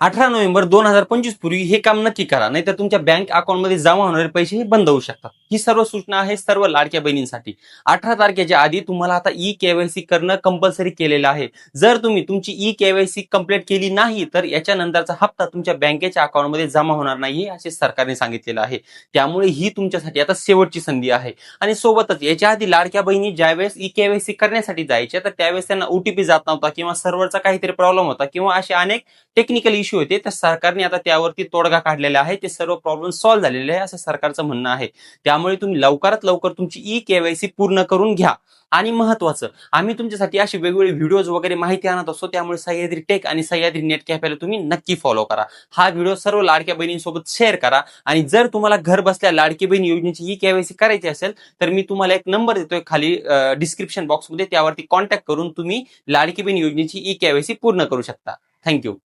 18 November 2025 पूर्वी हे काम नक्की करा, नाहीतर तुमच्या बँक अकाउंटमध्ये जमा होणारे पैसे हे बंद होऊ शकतात. ही सर्व सूचना आहे सर्व लाडक्या बहिणींसाठी. 18 तारखेच्या आधी तुम्हाला आता ई-केवायसी करणं कंपल्सरी केलेलं आहे. जर तुम्ही तुमची ई-केवायसी कंप्लीट केली नाही तर याच्यानंतरचा हप्ता तुमच्या बँकेच्या अकाउंटमध्ये जमा होणार नाही असे सरकारने सांगितलेलं आहे. त्यामुळे ही तुमच्यासाठी आता शेवटची संधी आहे. आणि सोबतच याच्या आधी लाडक्या बहिणी ज्यावेळेस ई-केवायसी करण्यासाठी जायच्या तर त्यावेळेस त्यांना ओटीपी जात नव्हता किंवा सर्व्हरचा काहीतरी प्रॉब्लेम होता किंवा असे अनेक टेक्निकल इश्यू होते, तर सरकारने आता त्यावरती तोडगा काढलेला आहे. ते सर्व प्रॉब्लेम सॉल्व्ह झालेले आहे असं सरकारचं म्हणणं आहे. त्यामुळे तुम्ही लवकरात लवकर तुमची ई-केवायसी पूर्ण करून घ्या. आणि महत्वाचं, आम्ही तुमच्यासाठी असे वेगवेगळे व्हिडिओज वगैरे माहिती आणत असतो. त्यामुळे सह्याद्री टेक आणि सह्याद्री नेट कॅफेला तुम्ही नक्की फॉलो करा. हा व्हिडिओ सर्व लाडक्या बहिणींसोबत शेअर करा. आणि जर तुम्हाला घर बसल्या लाडकी बहीण योजनेची ई-केवायसी करायची असेल तर मी तुम्हाला एक नंबर देतोय खाली डिस्क्रिप्शन बॉक्समध्ये, त्यावरती कॉन्टॅक्ट करून तुम्ही लाडकी बहीण योजनेची ई-केवायसी पूर्ण करू शकता. थँक्यू.